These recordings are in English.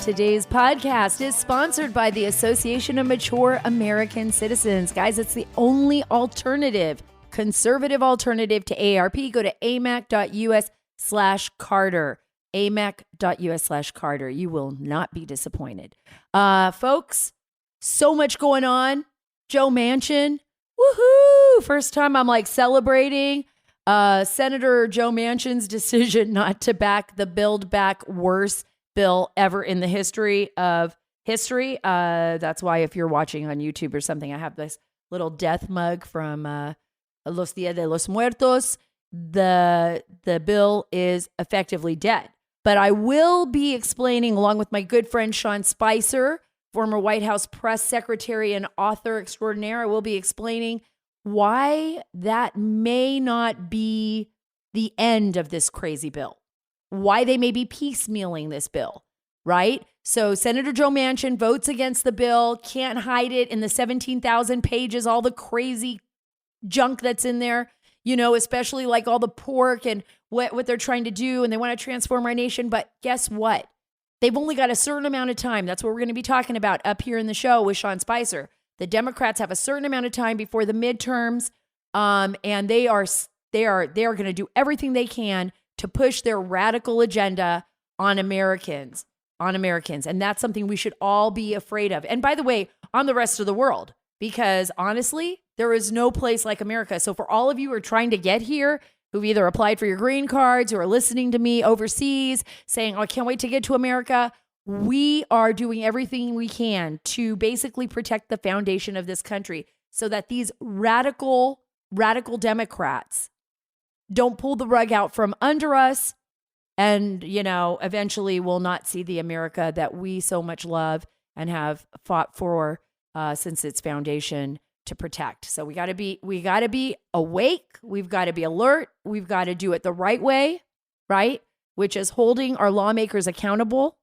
Today's podcast is sponsored by the Association of Mature American Citizens. Guys, it's the only alternative, conservative alternative to AARP. Go to amac.us/Carter. amac.us/Carter. You will not be disappointed. Folks, so much going on. Joe Manchin, woohoo! First time I'm like celebrating Senator Joe Manchin's decision not to back the Build Back Worse bill ever in the history of history. That's why if you're watching on YouTube or something, I have this little death mug from Los Días de los Muertos. The bill is effectively dead. But I will be explaining, along with my good friend Sean Spicer, former White House press secretary and author extraordinaire, I will be explaining why that may not be the end of this crazy bill, why they may be piecemealing this bill, right? So Senator Joe Manchin votes against the bill, can't hide it in the 17,000 pages, all the crazy junk that's in there, you know, especially like all the pork and what they're trying to do, and they want to transform our nation. But guess what? They've only got a certain amount of time. That's what we're going to be talking about up here in the show with Sean Spicer. The Democrats have a certain amount of time before the midterms, and they are going to do everything they can to push their radical agenda on Americans. And that's something we should all be afraid of. And by the way, on the rest of the world, because honestly, there is no place like America. So for all of you who are trying to get here, who've either applied for your green cards or are listening to me overseas saying, oh, I can't wait to get to America, we are doing everything we can to basically protect the foundation of this country so that these radical Democrats don't pull the rug out from under us and, you know, eventually will not see the America that we so much love and have fought for since its foundation to protect. So we got to be awake. We've got to be alert. We've got to do it the right way, right? Which is holding our lawmakers accountable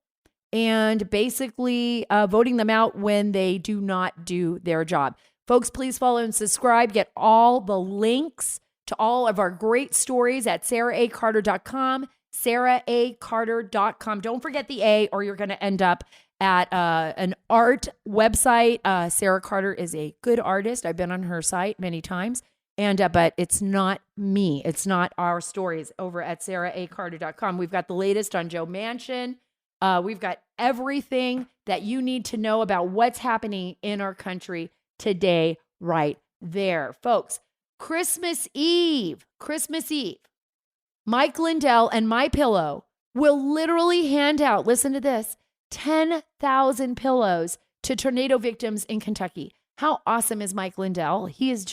and basically voting them out when they do not do their job. Folks, please follow and subscribe. Get all the links to all of our great stories at saracarter.com, saracarter.com. Don't forget the A, or you're going to end up at an art website. Sara Carter is a good artist. I've been on her site many times, and but it's not me. It's not our stories over at saracarter.com. We've got the latest on Joe Manchin. We've got everything that you need to know about what's happening in our country today right there. Folks, Christmas Eve, Mike Lindell and MyPillow will literally hand out, listen to this, 10,000 pillows to tornado victims in Kentucky. How awesome is Mike Lindell? He's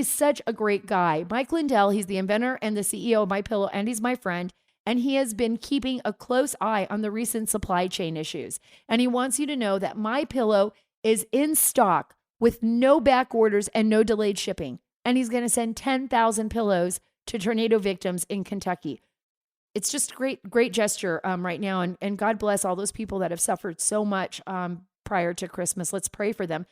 such a great guy. Mike Lindell, he's the inventor and the CEO of MyPillow, and he's my friend. And he has been keeping a close eye on the recent supply chain issues. And he wants you to know that MyPillow is in stock with no back orders and no delayed shipping. And he's going to send 10,000 pillows to tornado victims in Kentucky. It's just a great gesture right now. And God bless all those people that have suffered so much prior to Christmas. Let's pray for them.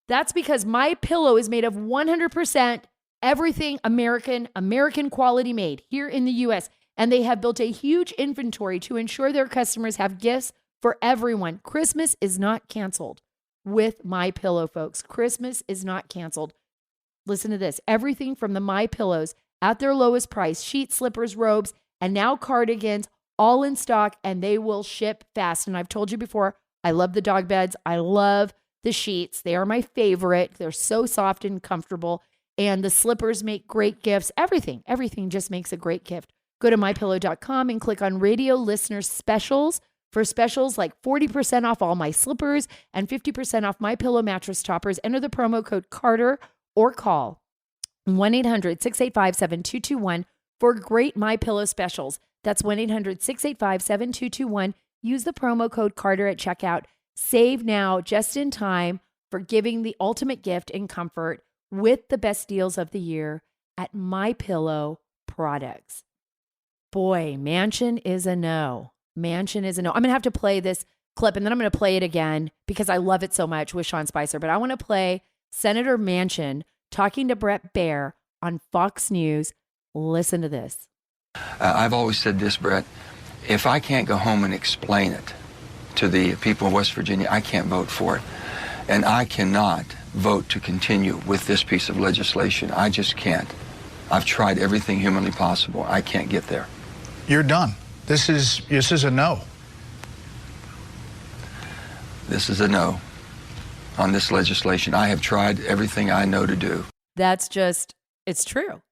That's because MyPillow is made of 100% everything American quality made here in the U.S. And they have built a huge inventory to ensure their customers have gifts for everyone. Christmas is not canceled with MyPillow, folks. Christmas is not canceled. Listen to this. Everything from the MyPillows at their lowest price, sheets, slippers, robes, and now cardigans, all in stock, and they will ship fast. And I've told you before, I love the dog beds. I love the sheets. They are my favorite. They're so soft and comfortable. And the slippers make great gifts. Everything just makes a great gift. Go to mypillow.com and click on radio listener specials for specials like 40% off all my slippers and 50% off MyPillow mattress toppers. Enter the promo code Carter or call 1-800-685-7221 for great MyPillow specials. That's 1-800-685-7221. Use the promo code Carter at checkout. Save now, just in time, for giving the ultimate gift in comfort with the best deals of the year at MyPillow products. Boy, Manchin is a no. Manchin is a no. I'm going to have to play this clip, and then I'm going to play it again because I love it so much with Sean Spicer. But I want to play Senator Manchin talking to Bret Baier on Fox News. Listen to this. I've always said this, Bret. If I can't go home and explain it to the people of West Virginia, I can't vote for it. And I cannot vote to continue with this piece of legislation. I just can't. I've tried everything humanly possible. I can't get there. You're done. This is a no. This is a no on this legislation. I have tried everything I know to do. That's just, it's true.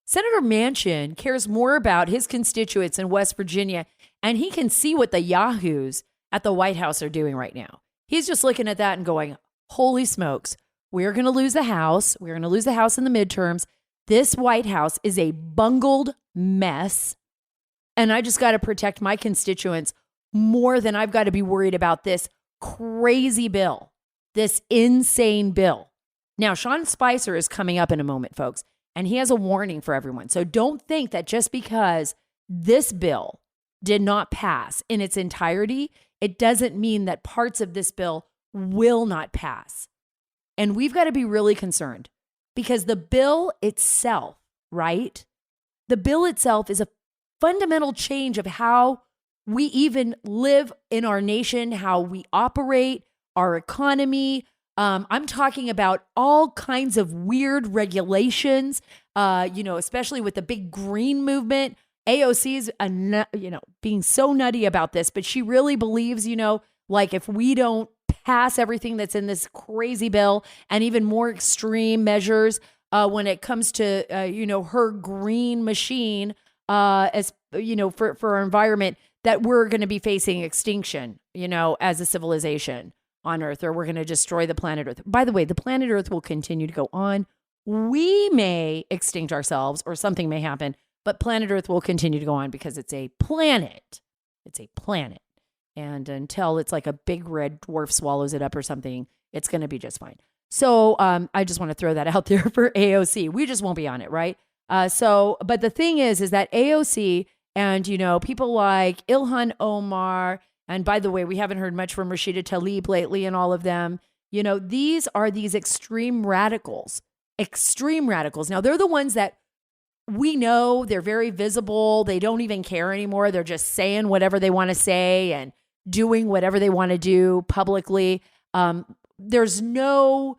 Senator Manchin cares more about his constituents in West Virginia, and he can see what the yahoos at the White House are doing right now. He's just looking at that and going, holy smokes, we're going to lose the House. We're going to lose the House in the midterms. This White House is a bungled mess, and I just got to protect my constituents more than I've got to be worried about this crazy bill, this insane bill. Now, Sean Spicer is coming up in a moment, folks, and he has a warning for everyone. So don't think that just because this bill did not pass in its entirety, it doesn't mean that parts of this bill will not pass. And we've got to be really concerned because the bill itself, right? The bill itself is a fundamental change of how we even live in our nation, how we operate, our economy. I'm talking about all kinds of weird regulations, especially with the big green movement. AOC's, being so nutty about this, but she really believes, like if we don't pass everything that's in this crazy bill and even more extreme measures when it comes to, her green machine, as, for our environment, that we're going to be facing extinction, as a civilization on Earth, or we're going to destroy the planet Earth. By the way, the planet Earth will continue to go on. We may extinct ourselves or something may happen, but planet Earth will continue to go on because it's a planet. It's a planet. And until it's like a big red dwarf swallows it up or something, it's going to be just fine. So I just want to throw that out there for AOC. We just won't be on it, right? But the thing is that AOC and, people like Ilhan Omar, and by the way, we haven't heard much from Rashida Tlaib lately and all of them. These are these extreme radicals. Now, they're the ones that we know they're very visible. They don't even care anymore. They're just saying whatever they want to say and doing whatever they want to do publicly. There's no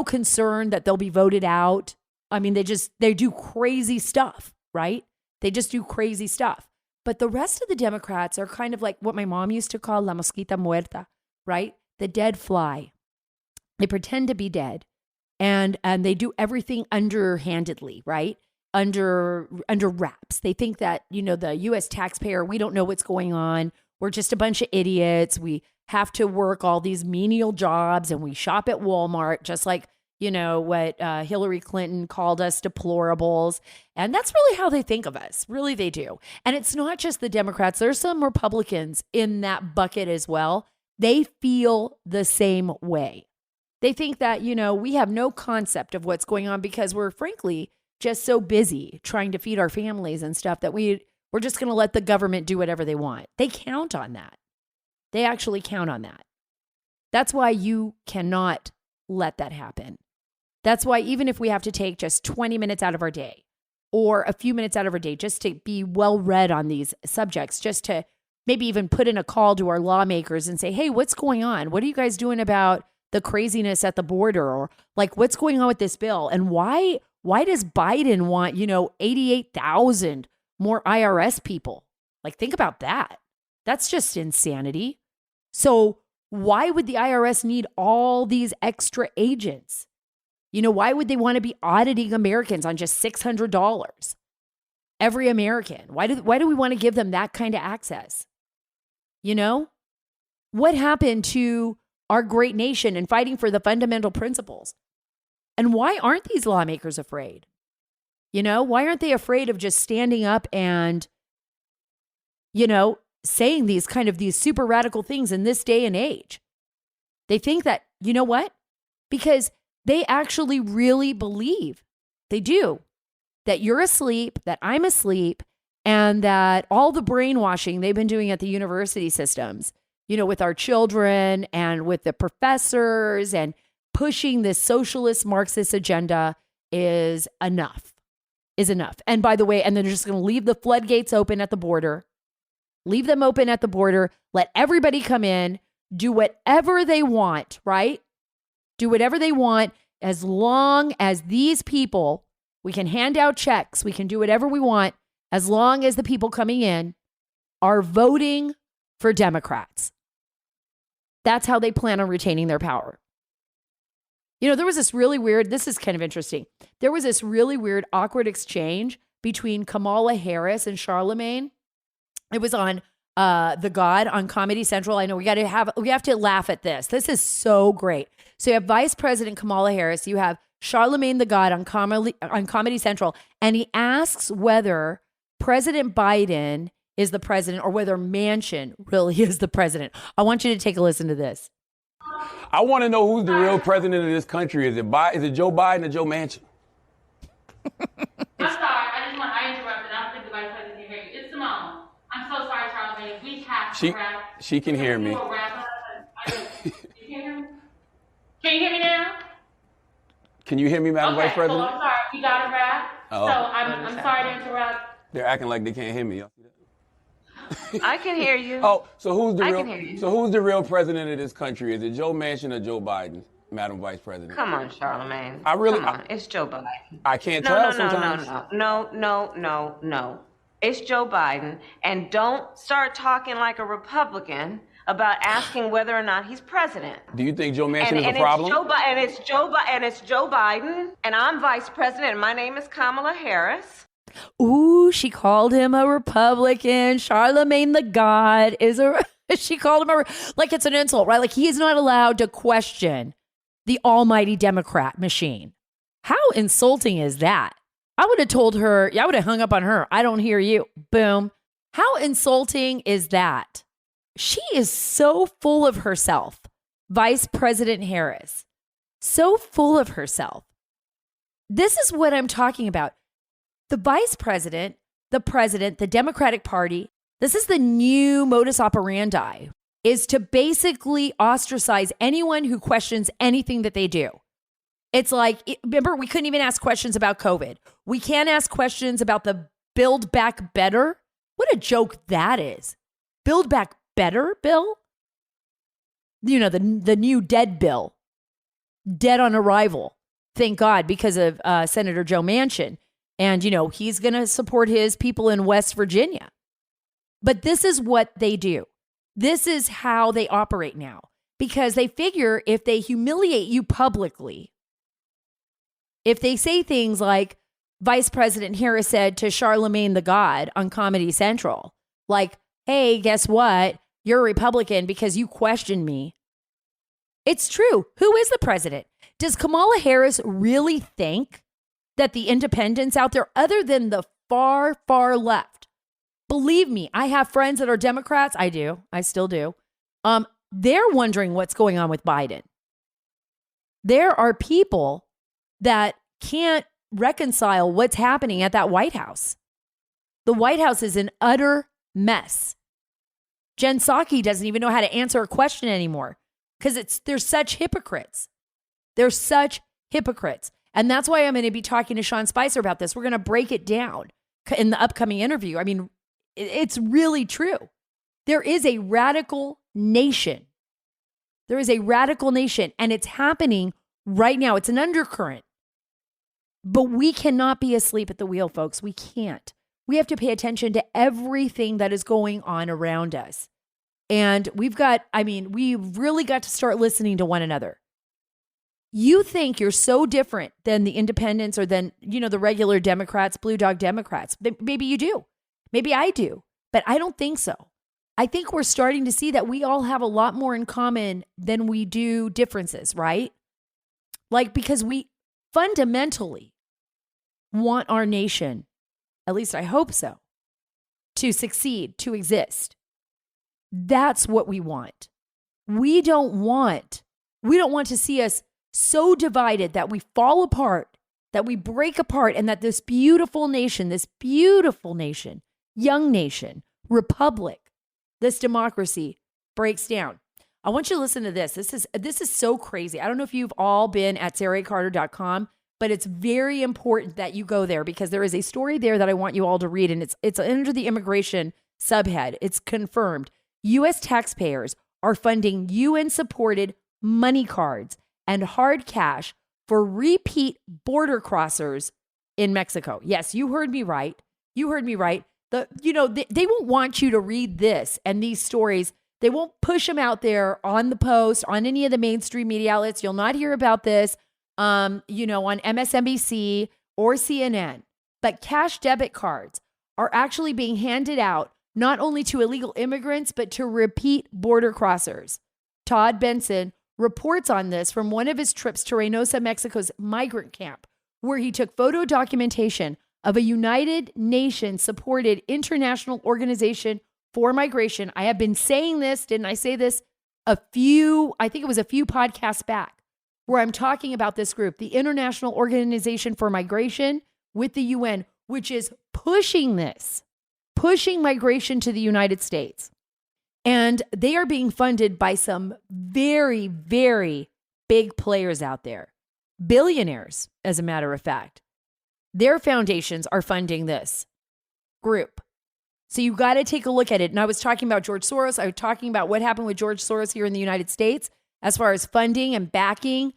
concern that they'll be voted out. I mean, they do crazy stuff, right? They just do crazy stuff. But the rest of the Democrats are kind of like what my mom used to call la mosquita muerta, right? The dead fly. They pretend to be dead and they do everything underhandedly, right? Under wraps. They think that, the U.S. taxpayer, we don't know what's going on. We're just a bunch of idiots. We have to work all these menial jobs and we shop at Walmart, just like, what Hillary Clinton called us deplorables. And that's really how they think of us. Really, they do. And it's not just the Democrats. There's some Republicans in that bucket as well. They feel the same way. They think that, we have no concept of what's going on because we're frankly just so busy trying to feed our families and stuff that we're just going to let the government do whatever they want. They count on that. They actually count on that. That's why you cannot let that happen. That's why even if we have to take just 20 minutes out of our day or a few minutes out of our day just to be well read on these subjects, just to maybe even put in a call to our lawmakers and say, hey, what's going on? What are you guys doing about the craziness at the border? Or like, what's going on with this bill? And why does Biden want, 88,000 more IRS people? Like, think about that. That's just insanity. So why would the IRS need all these extra agents? Why would they want to be auditing Americans on just $600? Every American. Why do we want to give them that kind of access? What happened to our great nation and fighting for the fundamental principles? And why aren't these lawmakers afraid? Why aren't they afraid of just standing up and, saying these super radical things in this day and age? They think that, what? Because they actually really believe, they do, that you're asleep, that I'm asleep, and that all the brainwashing they've been doing at the university systems, with our children and with the professors and pushing this socialist Marxist agenda is enough. And by the way, and then they're just going to leave the floodgates open at the border. Leave them open at the border. Let everybody come in, do whatever they want, right? Do whatever they want as long as these people, we can hand out checks, we can do whatever we want as long as the people coming in are voting for Democrats. That's how they plan on retaining their power. You know, there was this really weird, this is kind of interesting. There was this really weird, awkward exchange between Kamala Harris and Charlemagne. It was on The God on Comedy Central. I know we have to laugh at this. This is so great. So you have Vice President Kamala Harris, you have Charlemagne the God on Comedy Central, and he asks whether President Biden is the president or whether Manchin really is the president. I want you to take a listen to this. I want to know who's the real president of this country. Is it Joe Biden or Joe Manchin? I'm sorry. I interrupted. I don't think the vice president can hear you. It's Simone. I'm so sorry, Charlemagne. We have to wrap. She can hear me. You hear me? Can you hear me now? Can you hear me, Madam Vice President? I'm sorry. We got to wrap. Oh. So I'm sorry to interrupt. They're acting like they can't hear me. Y'all see that? I can hear you. Oh, so who's the I real? can hear you. So who's the real president of this country? Is it Joe Manchin or Joe Biden, Madam Vice President? Come on, Charlemagne. Come on. It's Joe Biden. I can't tell sometimes. No. It's Joe Biden. And don't start talking like a Republican about asking whether or not he's president. Do you think Joe Manchin is a and problem? It's Joe Biden, and I'm vice president, and my name is Kamala Harris. Ooh, she called him a Republican. Charlemagne the God is she called him like it's an insult, right? Like he is not allowed to question the almighty Democrat machine. How insulting is that? I would have told her, I would have hung up on her. I don't hear you. Boom. How insulting is that? She is so full of herself, Vice President Harris. So full of herself. This is what I'm talking about. The vice president, the Democratic Party, this is the new modus operandi, is to basically ostracize anyone who questions anything that they do. It's like, remember, we couldn't even ask questions about COVID. We can't ask questions about the Build Back Better. What a joke that is. Build Back Better bill? You know, the new dead bill. Dead on arrival. Thank God, because of Senator Joe Manchin. And, you know, he's going to support his people in West Virginia. But this is what they do. This is how they operate now. Because they figure if they humiliate you publicly, if they say things like Vice President Harris said to Charlemagne the God on Comedy Central, like, hey, guess what? You're a Republican because you questioned me. It's true. Who is the president? Does Kamala Harris really think that the independents out there, other than the far, far left, believe me, I have friends that are Democrats. I do. I still do. They're wondering what's going on with Biden. There are people that can't reconcile what's happening at that White House. The White House is an utter mess. Jen Psaki doesn't even know how to answer a question anymore because they're such hypocrites. They're such hypocrites. And that's why I'm going to be talking to Sean Spicer about this. We're going to break it down in the upcoming interview. I mean, it's really true. There is a radical nation. There is a radical nation, and it's happening right now. It's an undercurrent. But we cannot be asleep at the wheel, folks. We can't. We have to pay attention to everything that is going on around us. And we've really got to start listening to one another. You think you're so different than the independents or than, the regular Democrats, blue dog Democrats. Maybe you do. Maybe I do. But I don't think so. I think we're starting to see that we all have a lot more in common than we do differences, right? Like, because we fundamentally want our nation, at least I hope so, to succeed, to exist. That's what we want. We don't want to see us so divided that we fall apart, that we break apart, and that this beautiful nation, young nation, republic, this democracy breaks down. I want you to listen to this. This is so crazy. I don't know if you've all been at SaraCarter.com, but it's very important that you go there because there is a story there that I want you all to read, and it's under the immigration Subhead, it's confirmed. U.S. taxpayers are funding UN-supported money cards and hard cash for repeat border crossers in Mexico. Yes, you heard me right. You heard me right. They won't want you to read this and these stories. They won't push them out there on the Post, on any of the mainstream media outlets. You'll not hear about this, on MSNBC or CNN. But cash debit cards are actually being handed out not only to illegal immigrants, but to repeat border crossers. Todd Benson reports on this from one of his trips to Reynosa, Mexico's migrant camp, where he took photo documentation of a United Nations supported international organization for migration. I have been saying this, didn't I say this I think it was a few podcasts back, where I'm talking about this group, the International Organization for Migration with the UN, which is pushing migration to the United States. And they are being funded by some very, very big players out there. Billionaires, as a matter of fact. Their foundations are funding this group. So you got to take a look at it. And I was talking about George Soros. I was talking about what happened with George Soros here in the United States as far as funding and backing,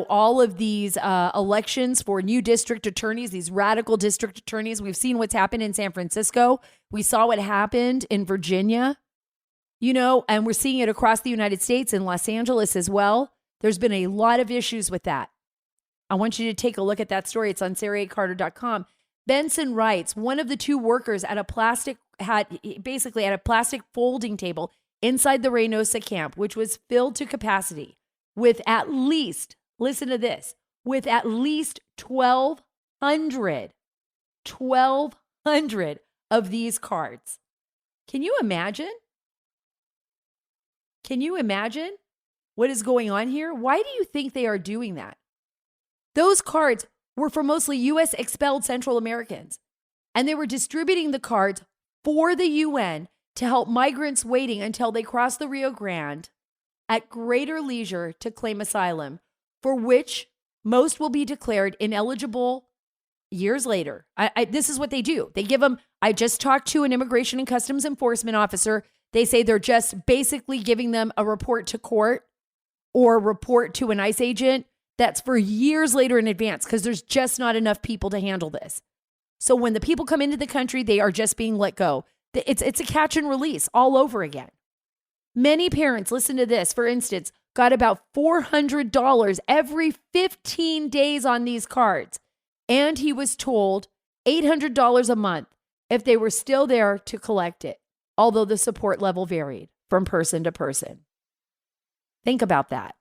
all of these elections for new district attorneys, these radical district attorneys. We've seen what's happened in San Francisco. We saw what happened in Virginia, and we're seeing it across the United States, in Los Angeles as well. There's been a lot of issues with that. I want you to take a look at that story. It's on SaraACarter.com. Benson writes, one of the two workers at a plastic folding table inside the Reynosa camp, which was filled to capacity with at least, listen to this, with at least 1,200 of these cards. Can you imagine? Can you imagine what is going on here? Why do you think they are doing that? Those cards were for mostly U.S. expelled Central Americans, and they were distributing the cards for the UN to help migrants waiting until they cross the Rio Grande at greater leisure to claim asylum, for which most will be declared ineligible years later. This is what they do. They give them, I just talked to an immigration and customs enforcement officer. They say they're just basically giving them a report to court or report to an ICE agent. That's for years later in advance, because there's just not enough people to handle this. So when the people come into the country, they are just being let go. It's a catch and release all over again. Many parents, listen to this, for instance, got about $400 every 15 days on these cards. And he was told $800 a month if they were still there to collect it, although the support level varied from person to person. Think about that.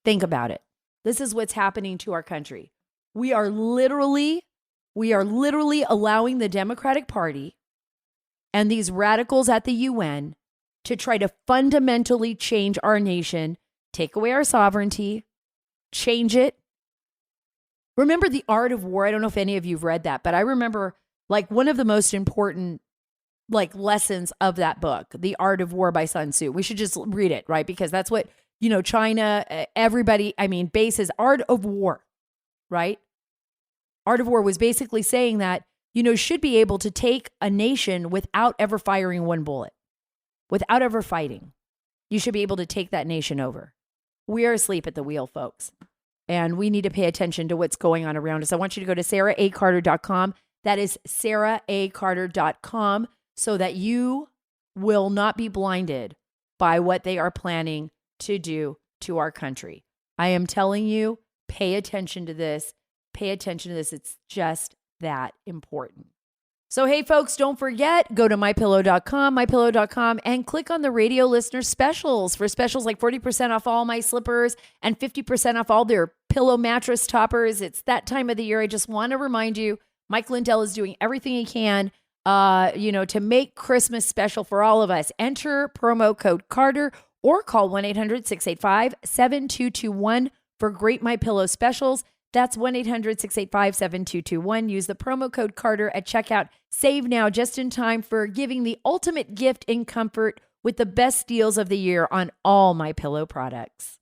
Think about it. This is what's happening to our country. We are literally allowing the Democratic Party and these radicals at the UN to try to fundamentally change our nation, take away our sovereignty, change it. Remember The Art of War? I don't know if any of you have read that, but I remember one of the most important lessons of that book, The Art of War by Sun Tzu. We should just read it, right? Because that's what China, everybody, bases Art of War, right? Art of War was basically saying that, should be able to take a nation without ever firing one bullet, without ever fighting. You should be able to take that nation over. We are asleep at the wheel, folks, and we need to pay attention to what's going on around us. I want you to go to SaraACarter.com. That is SaraACarter.com, so that you will not be blinded by what they are planning to do to our country. I am telling you, pay attention to this. Pay attention to this. It's just that important. So, hey, folks, don't forget, go to mypillow.com, and click on the radio listener specials for specials like 40% off all my slippers and 50% off all their pillow mattress toppers. It's that time of the year. I just want to remind you, Mike Lindell is doing everything he can, to make Christmas special for all of us. Enter promo code Carter or call 1-800-685-7221 for great MyPillow specials. That's 1-800-685-7221. Use the promo code Carter at checkout. Save now, just in time for giving the ultimate gift in comfort with the best deals of the year on all MyPillow products.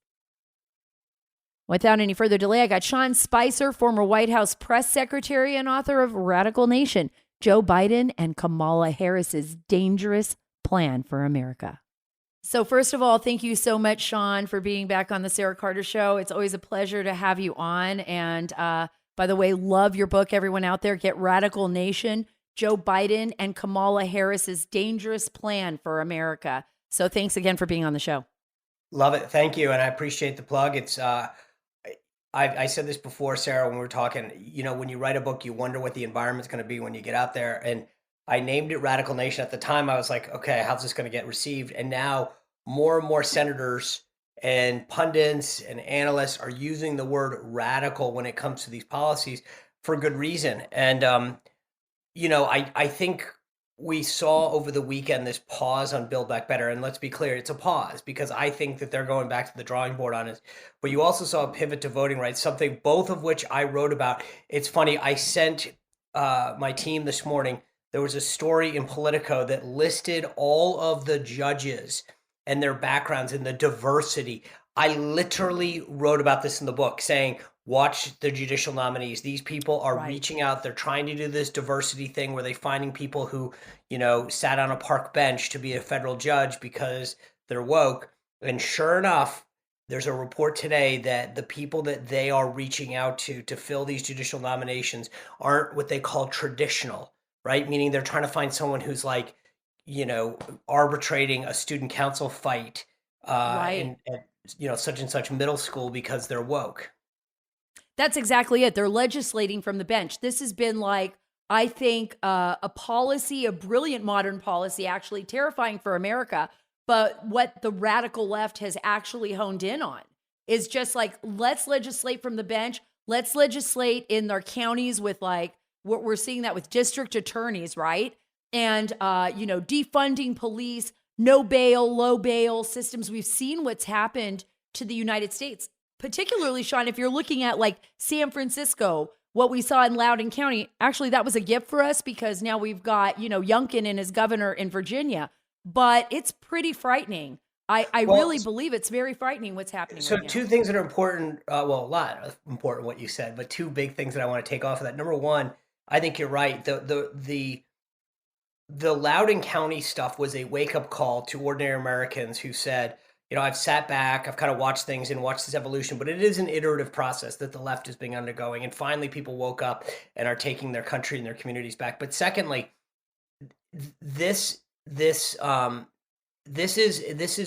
Without any further delay, I got Sean Spicer, former White House press secretary and author of Radical Nation. Joe Biden and Kamala Harris's dangerous plan for America. So first of all, thank you so much, Sean, for being back on the Sarah Carter Show. It's always a pleasure to have you on. And by the way, love your book, everyone out there. Get Radical Nation, Joe Biden and Kamala Harris's dangerous plan for America. So thanks again for being on the show. Love it. Thank you. And I appreciate the plug. It's I said this before, Sarah, when we were talking, you know, when you write a book, you wonder what the environment's going to be when you get out there. And I named it Radical Nation. At the time, I was like, okay, how's this going to get received? And now more and more senators and pundits and analysts are using the word radical when it comes to these policies for good reason. And, you know, I think we saw over the weekend this pause on Build Back Better. And let's be clear, it's a pause because I think that they're going back to the drawing board on it. But you also saw a pivot to voting rights, something both of which I wrote about. It's funny, I sent my team this morning. There was a story in Politico that listed all of the judges and their backgrounds and the diversity. I literally wrote about this in the book saying, watch the judicial nominees. These people are reaching out. They're trying to do this diversity thing where they're finding people who, you know, sat on a park bench to be a federal judge because they're woke. And sure enough, there's a report today that the people that they are reaching out to fill these judicial nominations aren't what they call traditional, right? Meaning they're trying to find someone who's like, you know, arbitrating a student council fight in you know, such and such middle school because they're woke. That's exactly it. They're legislating from the bench. This has been like, I think, a policy, a brilliant modern policy, actually terrifying for America. But what the radical left has actually honed in on is just like, let's legislate from the bench. Let's legislate in their counties with like, what we're seeing that with district attorneys, right? And, you know, defunding police, no bail, low bail systems. We've seen what's happened to the United States. Particularly, Sean, if you're looking at like San Francisco, what we saw in Loudoun County, actually, that was a gift for us because now we've got, you know, Youngkin and his governor in Virginia. But it's pretty frightening. I really believe it's very frightening what's happening. So right two now. things that are important, well, a lot of important what you said, but two big things that I want to take off of that. Number one, I think you're right. The Loudoun County stuff was a wake-up call to ordinary Americans who said, you know, I've sat back, I've kind of watched things and watched this evolution, but it is an iterative process that the left has been undergoing. And finally, people woke up and are taking their country and their communities back. But secondly, this is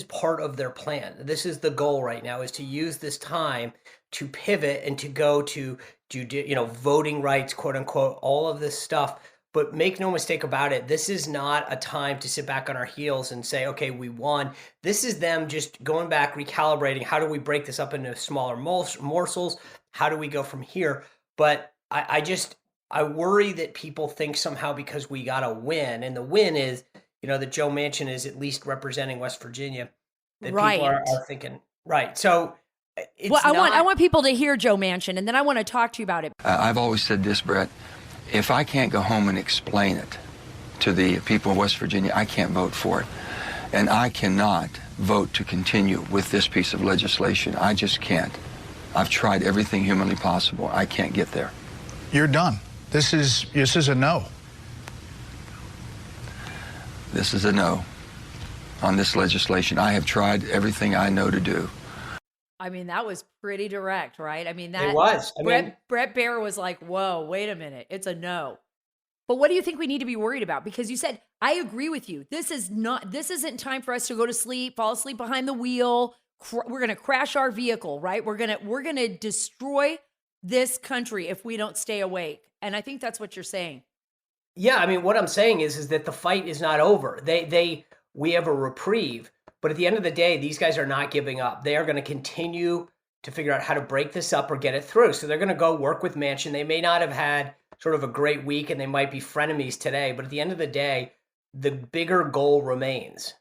part of their plan. This is the goal right now, is to use this time to pivot and to go to, you know, voting rights, quote unquote, all of this stuff. But make no mistake about it, this is not a time to sit back on our heels and say, okay, we won. This is them just going back, recalibrating. How do we break this up into smaller morsels? How do we go from here? But I worry that people think somehow because we got a win, and the win is, you know, that Joe Manchin is at least representing West Virginia, that people are thinking, right. So it's I want people to hear Joe Manchin, and then I want to talk to you about it. I've always said this, Brett. If I can't go home and explain it to the people of West Virginia, I can't vote for it. And I cannot vote to continue with this piece of legislation. I just can't. I've tried everything humanly possible. I can't get there. You're done. This is a no. This is a no on this legislation. I have tried everything I know to do. I mean, that was pretty direct, right? I mean, that it was. Brett Baer was like, whoa, wait a minute. It's a no. But what do you think we need to be worried about? Because you said, I agree with you. This isn't time for us to go to sleep, fall asleep behind the wheel. We're going to crash our vehicle, right? We're going to destroy this country if we don't stay awake. And I think that's what you're saying. Yeah. I mean, what I'm saying is that the fight is not over. We have a reprieve. But at the end of the day, these guys are not giving up. They are going to continue to figure out how to break this up or get it through. So they're going to go work with Manchin. They may not have had sort of a great week and they might be frenemies today. But at the end of the day, the bigger goal remains.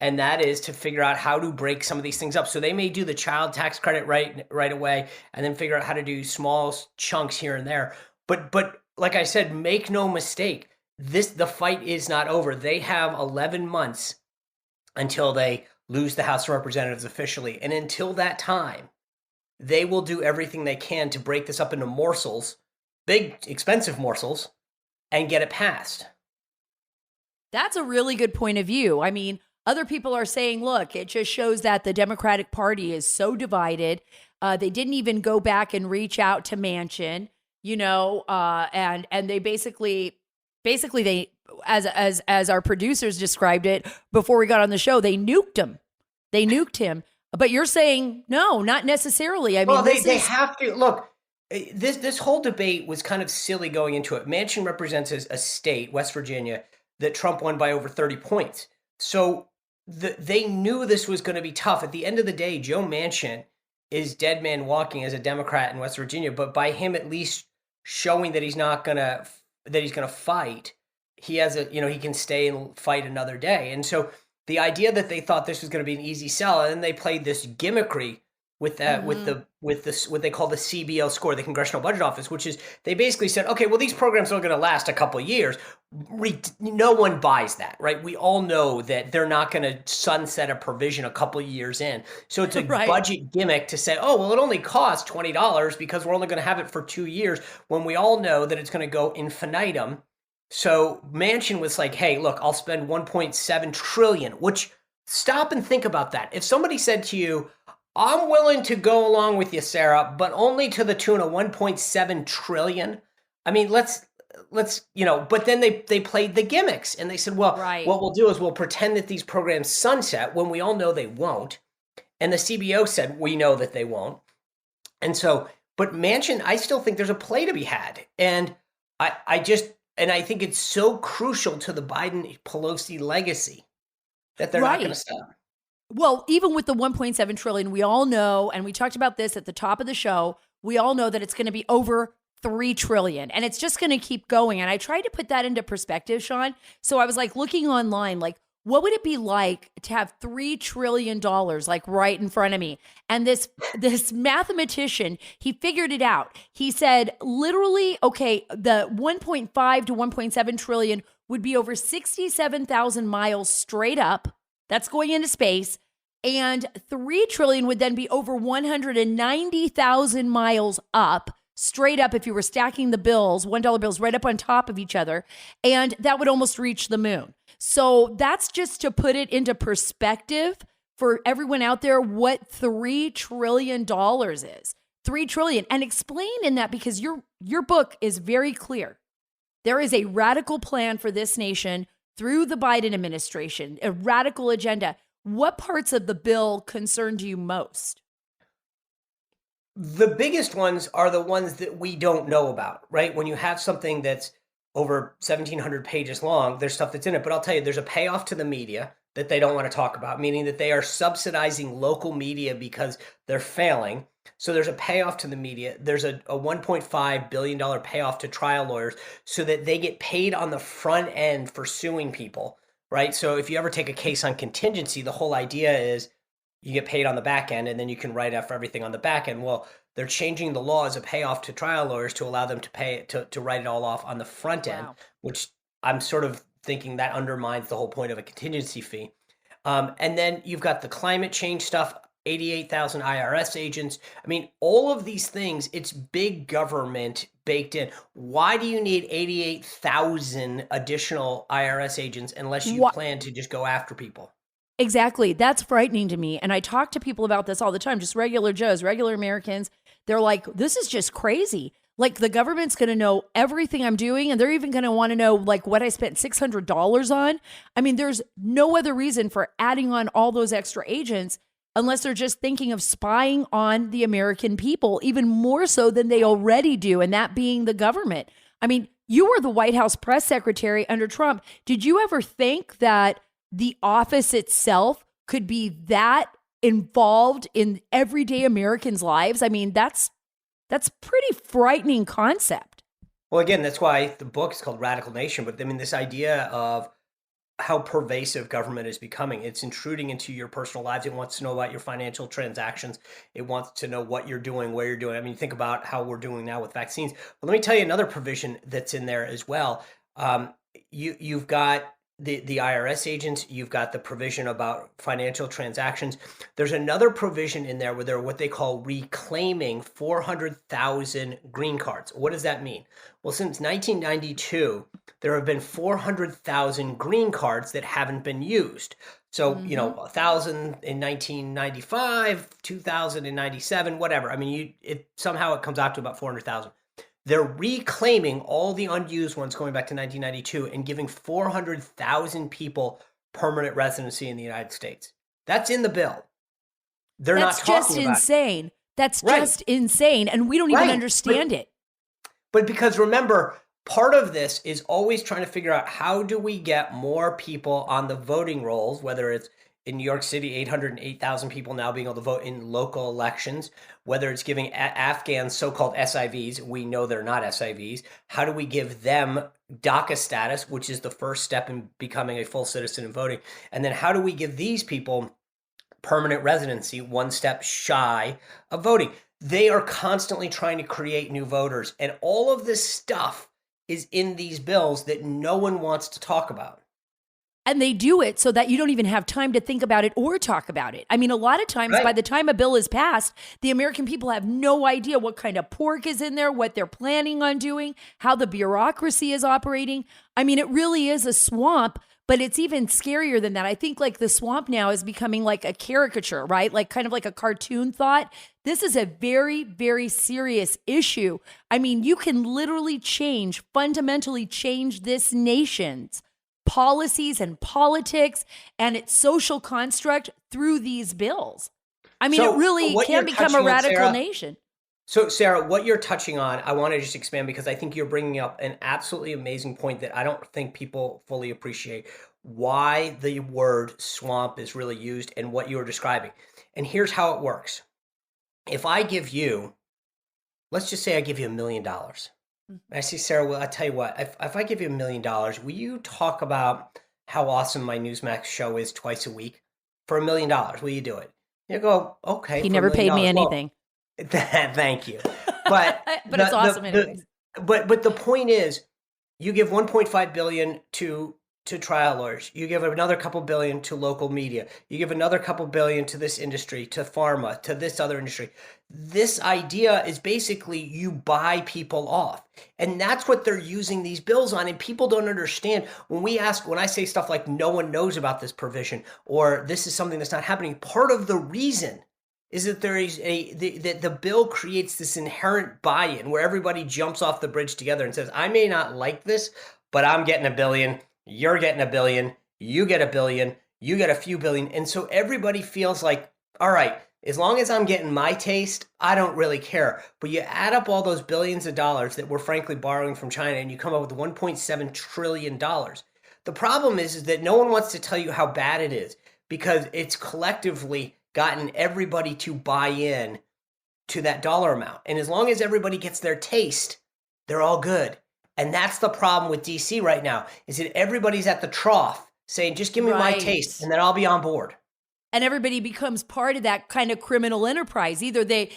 And that is to figure out how to break some of these things up. So they may do the child tax credit right away and then figure out how to do small chunks here and there. But like I said, make no mistake, the fight is not over. They have 11 months until they lose the House of Representatives officially. And until that time, they will do everything they can to break this up into morsels, big, expensive morsels, and get it passed. That's a really good point of view. I mean, other people are saying, look, it just shows that the Democratic Party is so divided. They didn't even go back and reach out to Manchin, and they basically they, as our producers described it before we got on the show, they nuked him. They nuked him. But you're saying no, not necessarily. I mean, well, they have to look. This whole debate was kind of silly going into it. Manchin represents a state, West Virginia, that Trump won by over 30 points. So they knew this was going to be tough. At the end of the day, Joe Manchin is dead man walking as a Democrat in West Virginia. But by him at least showing that he's gonna fight, he has he can stay and fight another day. And so the idea that they thought this was going to be an easy sell, and then they played this gimmickry with that, with this what they call the CBO score, the Congressional Budget Office, which is they basically said, okay, well, these programs are going to last a couple of years. No one buys that, right? We all know that they're not going to sunset a provision a couple of years in. So it's a budget gimmick to say, oh, well, it only costs $20 because we're only going to have it for 2 years, when we all know that it's going to go infinitum. So Manchin was like, hey, look, I'll spend 1.7 trillion, which stop and think about that. If somebody said to you, I'm willing to go along with you, Sarah, but only to the tune of 1.7 trillion. I mean, let's but then they played the gimmicks and they said, well, what we'll do is we'll pretend that these programs sunset when we all know they won't. And the CBO said, we know that they won't. And so, but Manchin, I still think there's a play to be had. And I think it's so crucial to the Biden-Pelosi legacy that they're not going to stop. Well, even with the 1.7 trillion, we all know, and we talked about this at the top of the show, we all know that it's going to be over 3 trillion and it's just going to keep going. And I tried to put that into perspective, Sean. So I was like looking online, like, what would it be like to have $3 trillion like right in front of me? And this mathematician, he figured it out. He said, literally, okay, the 1.5 to 1.7 trillion would be over 67,000 miles straight up. That's going into space. And 3 trillion would then be over 190,000 miles up, straight up, if you were stacking the bills, $1 bills right up on top of each other. And that would almost reach the moon. So that's just to put it into perspective for everyone out there what $3 trillion is. 3 trillion. And explain in that, because your book is very clear. There is a radical plan for this nation through the Biden administration, a radical agenda. What parts of the bill concerned you most? The biggest ones are the ones that we don't know about, right? When you have something that's over 1,700 pages long, there's stuff that's in it. But I'll tell you, there's a payoff to the media that they don't want to talk about, meaning that they are subsidizing local media because they're failing. So there's a payoff to the media. There's a $1.5 billion payoff to trial lawyers so that they get paid on the front end for suing people, right? So if you ever take a case on contingency, the whole idea is you get paid on the back end and then you can write off everything on the back end. Well, they're changing the law as a payoff to trial lawyers to allow them to pay to write it all off on the front end, which I'm sort of thinking that undermines the whole point of a contingency fee. And then you've got the climate change stuff, 88,000 IRS agents. I mean, all of these things, it's big government baked in. Why do you need 88,000 additional IRS agents unless you plan to just go after people? Exactly. That's frightening to me. And I talk to people about this all the time, just regular Joes, regular Americans. They're like, this is just crazy. Like, the government's going to know everything I'm doing, and they're even going to want to know like what I spent $600 on. I mean, there's no other reason for adding on all those extra agents unless they're just thinking of spying on the American people, even more so than they already do, and that being the government. I mean, you were the White House press secretary under Trump. Did you ever think that the office itself could be that involved in everyday Americans' lives? I mean, that's pretty frightening concept. Well, again, that's why the book is called Radical Nation. But I mean, this idea of how pervasive government is becoming, it's intruding into your personal lives. It wants to know about your financial transactions. It wants to know what you're doing, where you're doing. I mean, think about how we're doing now with vaccines. But let me tell you another provision that's in there as well. You've got the IRS agents. You've got the provision about financial transactions. There's another provision in there where they're what they call reclaiming 400,000 green cards. What does that mean? Well, since 1992, there have been 400,000 green cards that haven't been used. So, 1,000 in 1995, 2,000 in 97, whatever. I mean, somehow it comes out to about 400,000. They're reclaiming all the unused ones going back to 1992 and giving 400,000 people permanent residency in the United States. That's in the bill. They're not talking about it. That's just insane. That's just insane. And we don't even understand it. But because remember, part of this is always trying to figure out how do we get more people on the voting rolls, whether it's in New York City, 808,000 people now being able to vote in local elections, whether it's giving Afghans so-called SIVs, we know they're not SIVs. How do we give them DACA status, which is the first step in becoming a full citizen and voting? And then how do we give these people permanent residency, one step shy of voting? They are constantly trying to create new voters. And all of this stuff is in these bills that no one wants to talk about. And they do it so that you don't even have time to think about it or talk about it. I mean, a lot of times by the time a bill is passed, the American people have no idea what kind of pork is in there, what they're planning on doing, how the bureaucracy is operating. I mean, it really is a swamp, but it's even scarier than that. I think like the swamp now is becoming like a caricature, right? Like kind of like a cartoon thought. This is a very, very serious issue. I mean, you can literally fundamentally change this nation's policies and politics and its social construct through these bills. I mean, it really can become a radical nation. So, Sarah, what you're touching on, I want to just expand because I think you're bringing up an absolutely amazing point that I don't think people fully appreciate why the word swamp is really used and what you're describing. And here's how it works. If I give you, let's just say I give you $1 million. I say, Sarah, well, I tell you what, if I give you $1 million, will you talk about how awesome my Newsmax show is twice a week? For $1 million, will you do it? You go, okay. He never paid me anything. Well, thank you. But it's awesome anyways. But the point is, you give $1.5 billion to trial lawyers. You give another couple billion to local media. You give another couple billion to this industry, to pharma, to this other industry. This idea is basically you buy people off. And that's what they're using these bills on. And people don't understand when I say stuff like no one knows about this provision or this is something that's not happening. Part of the reason is that there is the bill creates this inherent buy-in where everybody jumps off the bridge together and says, I may not like this, but I'm getting $1 billion. You're getting $1 billion, you get $1 billion, you get a few billion. And so everybody feels like, all right, as long as I'm getting my taste, I don't really care. But you add up all those billions of dollars that we're frankly borrowing from China and you come up with $1.7 trillion. The problem is that no one wants to tell you how bad it is because it's collectively gotten everybody to buy in to that dollar amount. And as long as everybody gets their taste, they're all good. And that's the problem with DC right now, is that everybody's at the trough saying, just give me my taste and then I'll be on board. And everybody becomes part of that kind of criminal enterprise. Either they,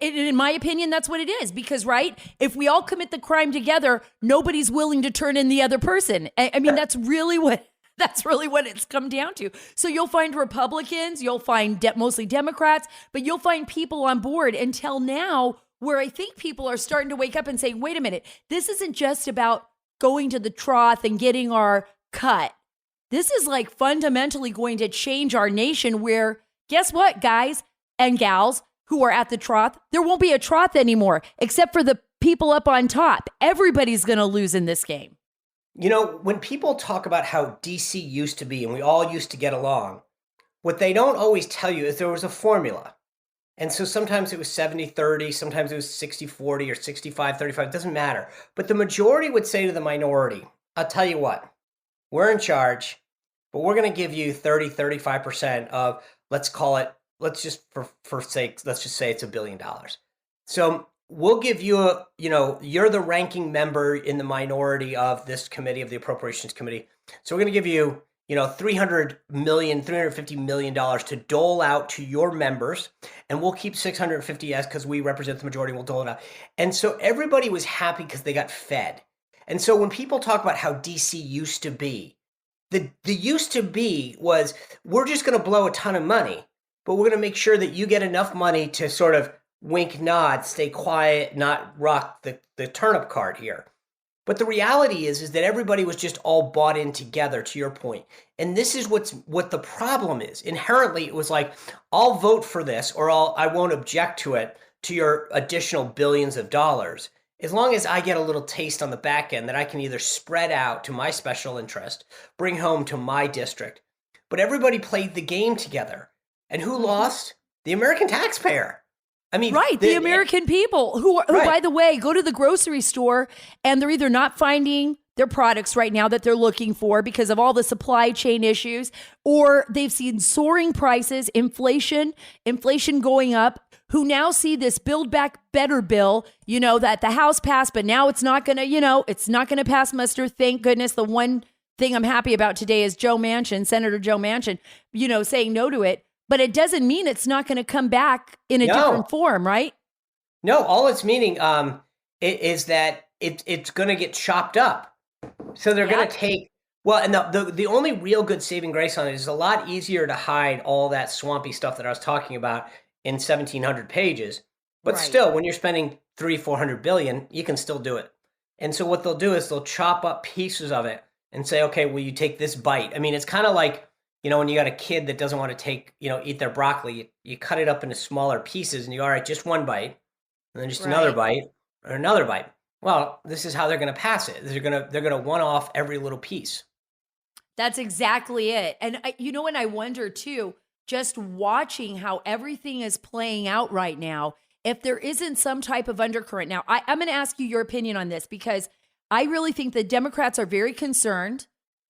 in my opinion, that's what it is. Because, right, if we all commit the crime together, nobody's willing to turn in the other person. I mean, that's really what it's come down to. So you'll find Republicans, you'll find mostly Democrats, but you'll find people on board until now where I think people are starting to wake up and say, wait a minute, this isn't just about going to the trough and getting our cut. This is like fundamentally going to change our nation where, guess what, guys and gals who are at the trough, there won't be a trough anymore, except for the people up on top. Everybody's going to lose in this game. You know, when people talk about how DC used to be and we all used to get along, what they don't always tell you is there was a formula. And so sometimes it was 70-30, sometimes it was 60-40 or 65-35, it doesn't matter. But the majority would say to the minority, I'll tell you what, we're in charge, but we're going to give you 30-35% of, let's just say it's $1 billion. So we'll give you you're the ranking member in the minority of this committee, of the Appropriations Committee. So we're going to give you, $350 million to dole out to your members, and we'll keep 650 as because we represent the majority, we'll dole it out. And so everybody was happy because they got fed. And so when people talk about how DC used to be, the used to be was, we're just going to blow a ton of money, but we're going to make sure that you get enough money to sort of wink, nod, stay quiet, not rock the turnip cart here. But the reality is that everybody was just all bought in together, to your point. And this is what the problem is. Inherently, it was like, I'll vote for this, or I won't object to it, to your additional billions of dollars, as long as I get a little taste on the back end that I can either spread out to my special interest, bring home to my district. But everybody played the game together. And who lost? The American taxpayer. I mean, right, the American people who right. by the way, go to the grocery store and they're either not finding their products right now that they're looking for because of all the supply chain issues, or they've seen soaring prices, inflation going up, who now see this Build Back Better bill, that the House passed, but now it's not going to pass muster. Thank goodness. The one thing I'm happy about today is Senator Joe Manchin, saying no to it. But it doesn't mean it's not going to come back in a different form, right? No, all it's meaning is that it's going to get chopped up. So they're going to take, and the only real good saving grace on it is a lot easier to hide all that swampy stuff that I was talking about in 1,700 pages. But still, when you're spending $300-400 billion, you can still do it. And so what they'll do is they'll chop up pieces of it and say, okay, well, you take this bite. I mean, it's kind of like, when you got a kid that doesn't want to eat their broccoli, you cut it up into smaller pieces and all right, just one bite, and then just another bite, or another bite. Well, this is how they're going to pass it. They're going to one off every little piece. That's exactly it. And and I wonder too, just watching how everything is playing out right now, if there isn't some type of undercurrent. Now, I'm going to ask you your opinion on this, because I really think the Democrats are very concerned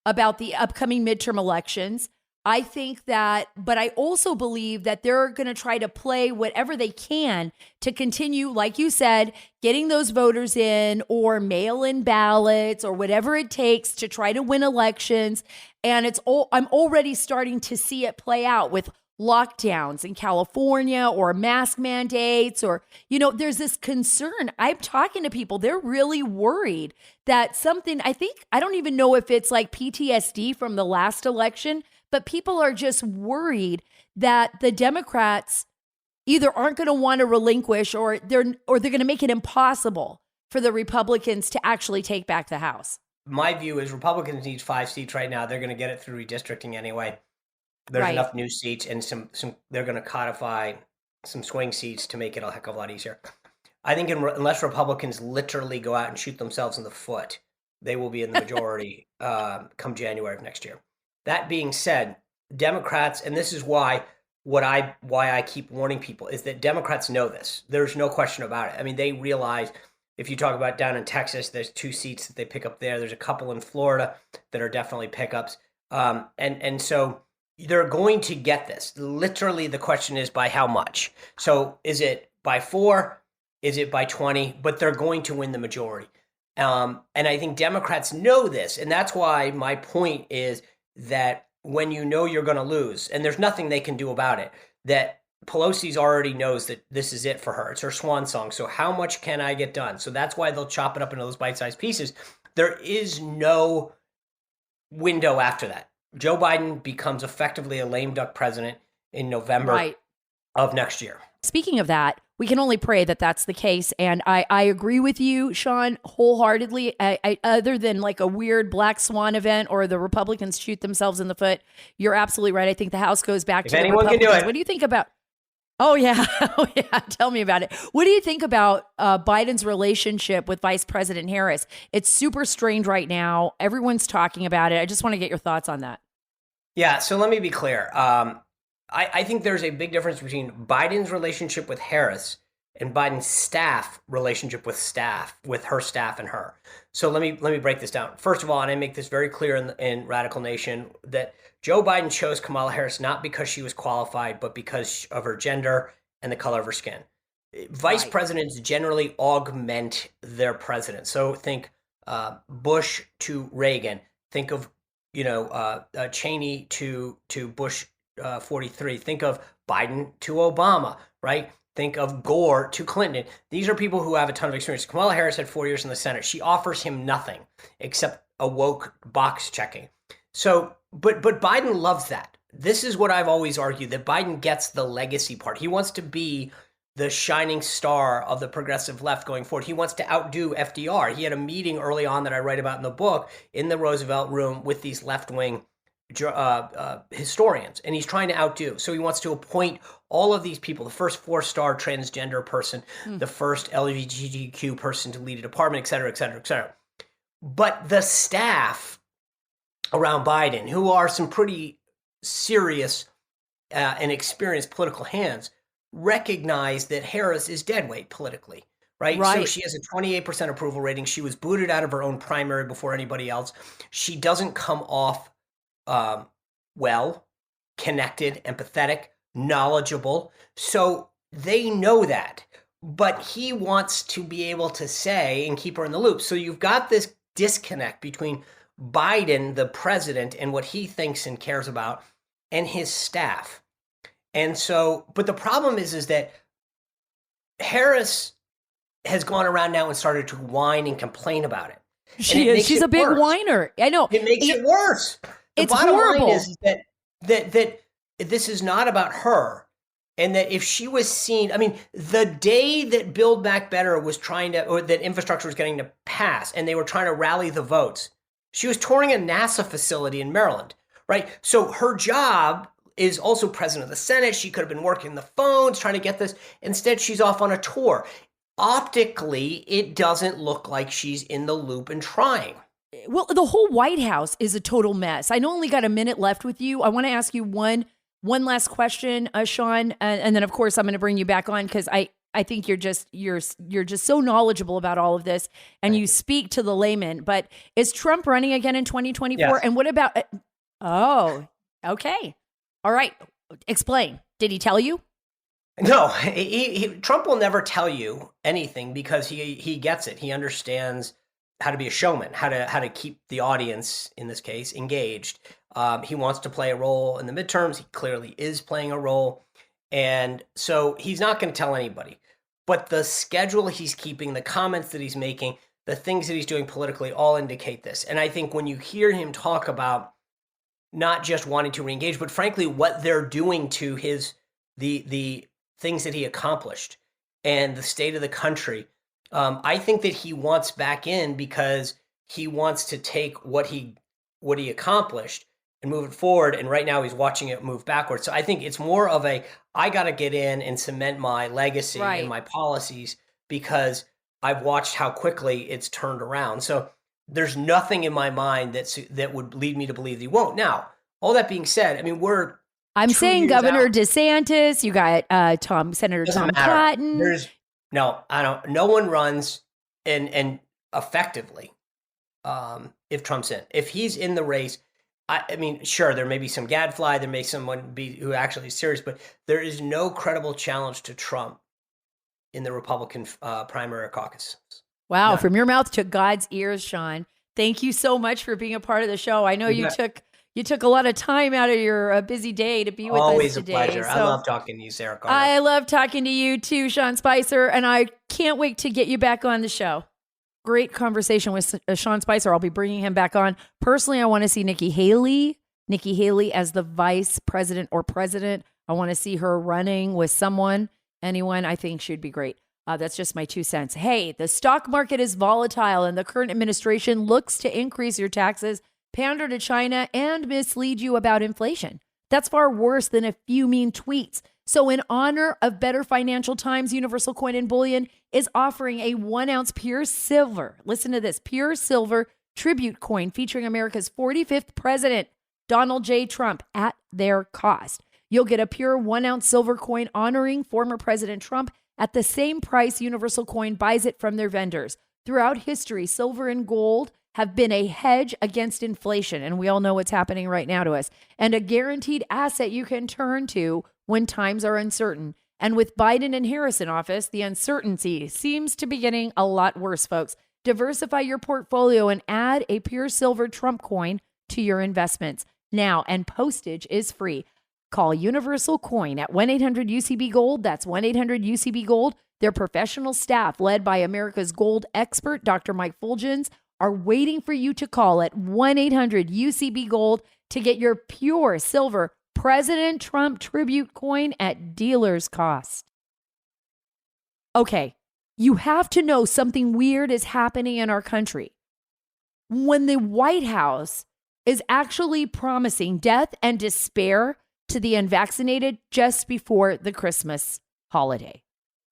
about the upcoming midterm elections. I think that, but I also believe that they're going to try to play whatever they can to continue, like you said, getting those voters in, or mail-in ballots, or whatever it takes to try to win elections. And I'm already starting to see it play out with lockdowns in California, or mask mandates, or, there's this concern. I'm talking to people, they're really worried that something, I don't even know if it's like PTSD from the last election, but people are just worried that the Democrats either aren't going to want to relinquish, or they're going to make it impossible for the Republicans to actually take back the House. My view is Republicans need 5 seats right now. They're going to get it through redistricting anyway. There's enough new seats, and some they're going to codify some swing seats to make it a heck of a lot easier. I think unless Republicans literally go out and shoot themselves in the foot, they will be in the majority come January of next year. That being said, Democrats, and this is why I keep warning people, is that Democrats know this. There's no question about it. I mean, they realize, if you talk about down in Texas, there's 2 seats that they pick up there. There's a couple in Florida that are definitely pickups. And so they're going to get this. Literally, the question is by how much. So is it by 4? Is it by 20? But they're going to win the majority. And I think Democrats know this. And that's why my point is that when you're going to lose, and there's nothing they can do about it, that Pelosi's already knows that this is it for her. It's her swan song. So how much can I get done? So that's why they'll chop it up into those bite-sized pieces. There is no window after that. Joe Biden becomes effectively a lame duck president in November of next year. Speaking of that, we can only pray that that's the case. And I agree with you, Sean, wholeheartedly. Other than like a weird black swan event or the Republicans shoot themselves in the foot, you're absolutely right. I think the House goes back to the Republicans. Can do it. What do you think about? Oh, yeah. Oh, yeah. Tell me about it. What do you think about Biden's relationship with Vice President Harris? It's super strained right now. Everyone's talking about it. I just want to get your thoughts on that. Yeah. So let me be clear. I think there's a big difference between Biden's relationship with Harris and Biden's staff relationship with her staff and her. So let me break this down. First of all, and I make this very clear in Radical Nation, that Joe Biden chose Kamala Harris not because she was qualified, but because of her gender and the color of her skin. Vice presidents generally augment their president. So think Bush to Reagan. Think of Cheney to Bush 43. Think of Biden to Obama, right? Think of Gore to Clinton. These are people who have a ton of experience. Kamala Harris had 4 years in the Senate. She offers him nothing except a woke box checking. So, but Biden loves that. This is what I've always argued, that Biden gets the legacy part. He wants to be the shining star of the progressive left going forward. He wants to outdo FDR. He had a meeting early on that I write about in the book in the Roosevelt room with these left-wing historians, and he's trying to outdo. So he wants to appoint all of these people, the first 4-star transgender person, the first LGBTQ person to lead a department, et cetera, et cetera, et cetera. But the staff around Biden, who are some pretty serious and experienced political hands, recognize that Harris is deadweight politically, right? So she has a 28% approval rating. She was booted out of her own primary before anybody else. She doesn't come off well, connected, empathetic, knowledgeable. So they know that. But he wants to be able to say and keep her in the loop. So you've got this disconnect between Biden, the president, and what he thinks and cares about, and his staff. And so, but the problem is that Harris has gone around now and started to whine and complain about it. She's a big whiner. I know. It makes it worse. The It's bottom horrible. line is that this is not about her. And that if she was seen, I mean, the day that Build Back Better was trying to, or that infrastructure was getting to pass, and they were trying to rally the votes, she was touring a NASA facility in Maryland, right? So her job is also president of the Senate. She could have been working the phones, trying to get this. Instead, she's off on a tour. Optically, it doesn't look like she's in the loop and trying. Well, the whole White House is a total mess. I only got a minute left with you. I want to ask you one last question, Sean, and then of course I'm going to bring you back on because I think you're just so knowledgeable about all of this, and you speak to the layman. But is Trump running again in 2024? Yes. And what about? Oh, okay, all right. Explain. Did he tell you? No, Trump will never tell you anything because he gets it. He understands how to be a showman, how to keep the audience, in this case, engaged. He wants to play a role in the midterms. He clearly is playing a role. And so he's not going to tell anybody. But the schedule he's keeping, the comments that he's making, the things that he's doing politically all indicate this. And I think when you hear him talk about not just wanting to reengage, but frankly, what they're doing to the things that he accomplished and the state of the country, I think that he wants back in because he wants to take what he accomplished and move it forward. And right now he's watching it move backwards. So I think it's more of I got to get in and cement my legacy and my policies because I've watched how quickly it's turned around. So there's nothing in my mind that would lead me to believe he won't. Now, all that being said, I mean, I'm saying Governor DeSantis, you got Senator Tom Cotton. No one runs and effectively if Trump's in. If he's in the race, I mean, sure, there may be some gadfly, there may someone be who actually is serious, but there is no credible challenge to Trump in the Republican primary or caucus. Wow, from your mouth to God's ears, Sean. Thank you so much for being a part of the show. I know you took a lot of time out of your busy day to be with Always us today. Always a pleasure. So I love talking to you, Sarah Carter. I love talking to you too, Sean Spicer, and I can't wait to get you back on the show. Great conversation with Sean Spicer. I'll be bringing him back on. Personally, I want to see Nikki Haley as the vice president or president. I want to see her running with anyone. I think she'd be great. That's just my 2 cents. Hey, the stock market is volatile and the current administration looks to increase your taxes, pander to China, and mislead you about inflation. That's far worse than a few mean tweets. So in honor of better financial times, Universal Coin and Bullion is offering a 1 ounce pure silver. Listen to this, pure silver tribute coin featuring America's 45th president, Donald J. Trump, at their cost. You'll get a pure 1 ounce silver coin honoring former President Trump at the same price Universal Coin buys it from their vendors. Throughout history, silver and gold have been a hedge against inflation, and we all know what's happening right now to us, and a guaranteed asset you can turn to when times are uncertain. And with Biden and Harris in office, the uncertainty seems to be getting a lot worse, folks. Diversify your portfolio and add a pure silver Trump coin to your investments now, and postage is free. Call Universal Coin at 1-800-UCB-GOLD. That's 1-800-UCB-GOLD. Their professional staff, led by America's gold expert, Dr. Mike Fulgens, are waiting for you to call at 1-800-UCB-GOLD to get your pure silver President Trump tribute coin at dealer's cost. Okay, you have to know something weird is happening in our country. When the White House is actually promising death and despair to the unvaccinated just before the Christmas holiday.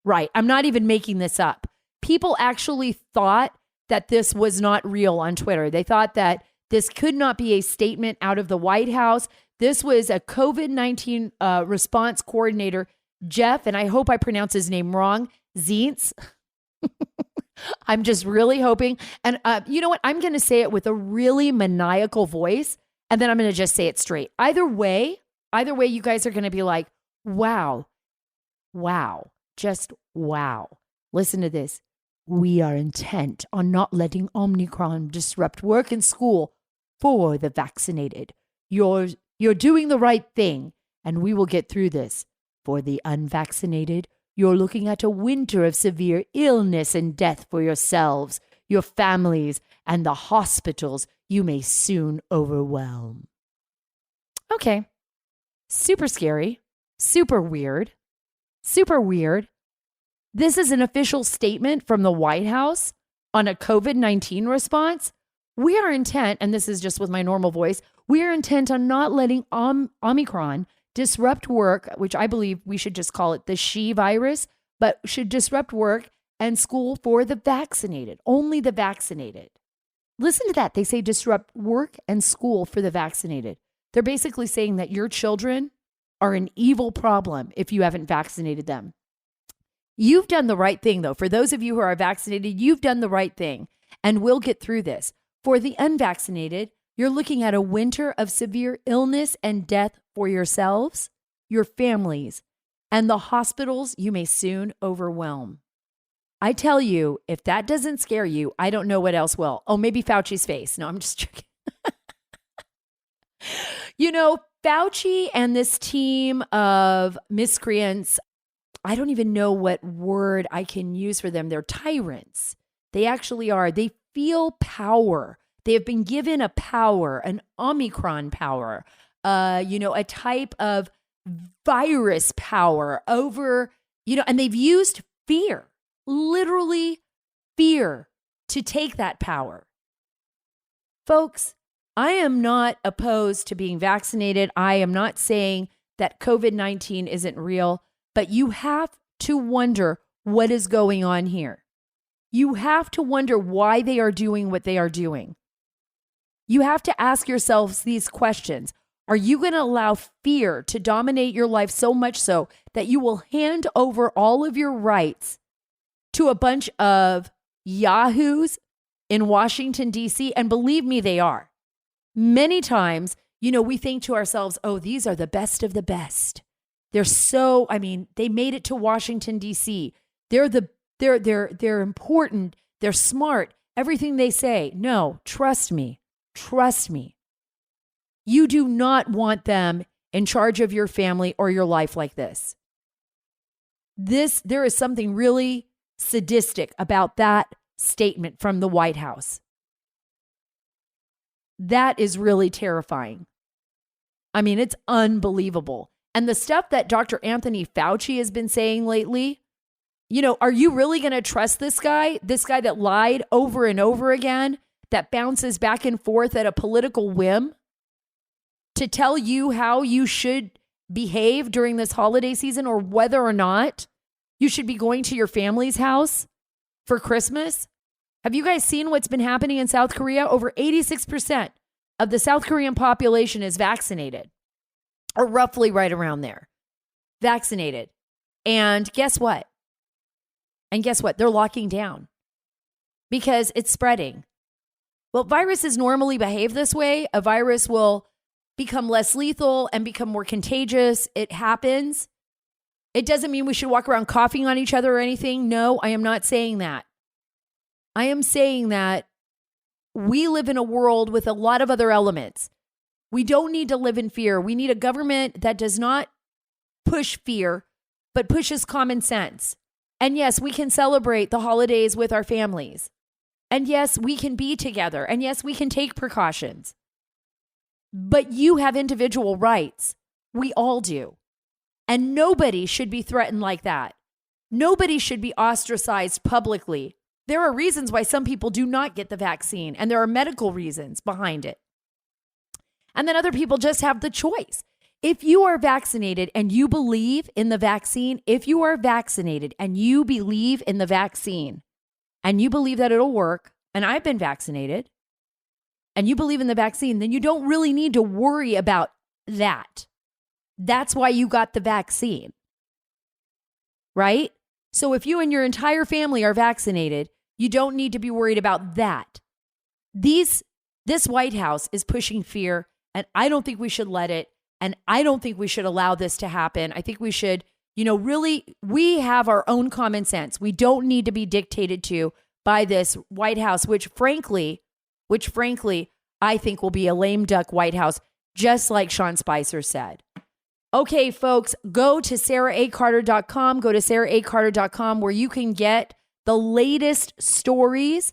Right, I'm not even making this up. People actually thought that this was not real on Twitter. They thought that this could not be a statement out of the White House. This was a COVID-19 response coordinator, Jeff, and I hope I pronounce his name wrong, Zients. I'm just really hoping. And you know what? I'm going to say it with a really maniacal voice, and then I'm going to just say it straight. Either way, you guys are going to be like, wow, just wow. Listen to this. We are intent on not letting Omicron disrupt work and school for the vaccinated. You're doing the right thing, and we will get through this. For the unvaccinated, you're looking at a winter of severe illness and death for yourselves, your families, and the hospitals you may soon overwhelm. Okay. Super scary. Super weird. This is an official statement from the White House on a COVID-19 response. We are intent, and this is just with my normal voice, we are intent on not letting Omicron disrupt work, which I believe we should just call it the she virus, but should disrupt work and school for the vaccinated, only the vaccinated. Listen to that. They say disrupt work and school for the vaccinated. They're basically saying that your children are an evil problem if you haven't vaccinated them. You've done the right thing, though. For those of you who are vaccinated, you've done the right thing, and we'll get through this. For the unvaccinated, you're looking at a winter of severe illness and death for yourselves, your families, and the hospitals you may soon overwhelm. I tell you, if that doesn't scare you, I don't know what else will. Oh, maybe Fauci's face. No, I'm just joking. You know, Fauci and this team of miscreants, I don't even know what word I can use for them. They're tyrants. They actually are. They feel power. They have been given a power, an Omicron power, a type of virus power over, and they've used fear, literally fear, to take that power. Folks, I am not opposed to being vaccinated. I am not saying that COVID-19 isn't real. But you have to wonder what is going on here. You have to wonder why they are doing what they are doing. You have to ask yourselves these questions. Are you going to allow fear to dominate your life so much so that you will hand over all of your rights to a bunch of yahoos in Washington, D.C.? And believe me, they are. Many times, we think to ourselves, oh, these are the best of the best. They're they made it to Washington, D.C. They're important. They're smart. Everything they say. No, trust me. You do not want them in charge of your family or your life like this. There is something really sadistic about that statement from the White House. That is really terrifying. It's unbelievable. And the stuff that Dr. Anthony Fauci has been saying lately, are you really going to trust this guy that lied over and over again, that bounces back and forth at a political whim to tell you how you should behave during this holiday season, or whether or not you should be going to your family's house for Christmas? Have you guys seen what's been happening in South Korea? Over 86% of the South Korean population is vaccinated, or roughly right around there, vaccinated. And guess what? They're locking down because it's spreading. Well, viruses normally behave this way. A virus will become less lethal and become more contagious. It happens. It doesn't mean we should walk around coughing on each other or anything. No, I am not saying that. I am saying that we live in a world with a lot of other elements. We don't need to live in fear. We need a government that does not push fear, but pushes common sense. And yes, we can celebrate the holidays with our families. And yes, we can be together. And yes, we can take precautions. But you have individual rights. We all do. And nobody should be threatened like that. Nobody should be ostracized publicly. There are reasons why some people do not get the vaccine, and there are medical reasons behind it. And then other people just have the choice. If you are vaccinated and you believe in the vaccine, if you are vaccinated and you believe in the vaccine, and you believe that it'll work, and I've been vaccinated, and you believe in the vaccine, then you don't really need to worry about that. That's why you got the vaccine, right? So if you and your entire family are vaccinated, you don't need to be worried about that. This White House is pushing fear, and I don't think we should let it, and I don't think we should allow this to happen. I think we should, really, we have our own common sense. We don't need to be dictated to by this White House, which frankly, I think will be a lame duck White House, just like Sean Spicer said. Okay, folks, go to SarahACarter.com. Go to SarahACarter.com where you can get the latest stories,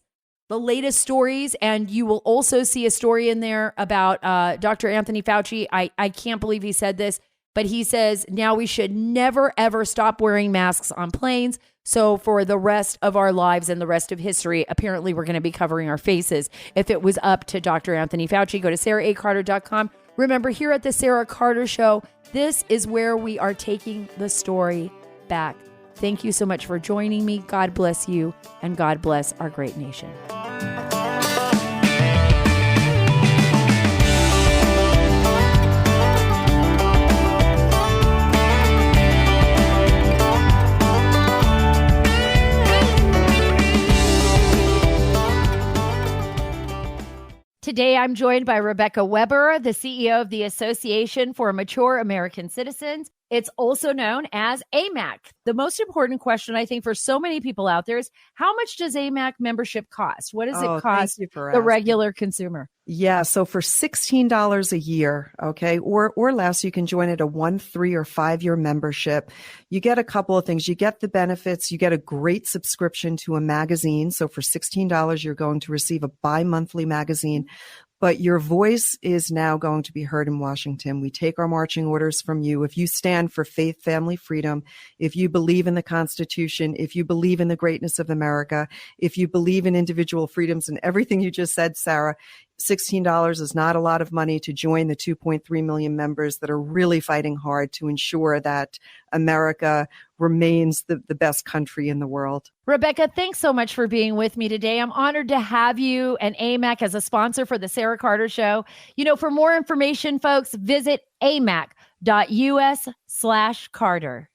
and you will also see a story in there about Dr. Anthony Fauci. I can't believe he said this, but he says now we should never, ever stop wearing masks on planes. So for the rest of our lives and the rest of history, apparently we're going to be covering our faces. If it was up to Dr. Anthony Fauci, go to SarahACarter.com. Remember, here at the Sarah Carter Show, this is where we are taking the story back. Thank you so much for joining me. God bless you, and God bless our great nation. Today, I'm joined by Rebecca Weber, the CEO of the Association for Mature American Citizens. It's also known as AMAC. The most important question, I think, for so many people out there is, how much does AMAC membership cost? What does it cost the regular consumer? Yeah, so for $16 a year, okay, or less, you can join at a 1, 3, or 5 year membership. You get a couple of things. You get the benefits. You get a great subscription to a magazine. So for $16, you're going to receive a bi-monthly magazine. But your voice is now going to be heard in Washington. We take our marching orders from you. If you stand for faith, family, freedom, if you believe in the Constitution, if you believe in the greatness of America, if you believe in individual freedoms and everything you just said, Sarah, $16 is not a lot of money to join the 2.3 million members that are really fighting hard to ensure that America remains the best country in the world. Rebecca, thanks so much for being with me today. I'm honored to have you and AMAC as a sponsor for the Sarah Carter Show. For more information, folks, visit amac.us/Carter.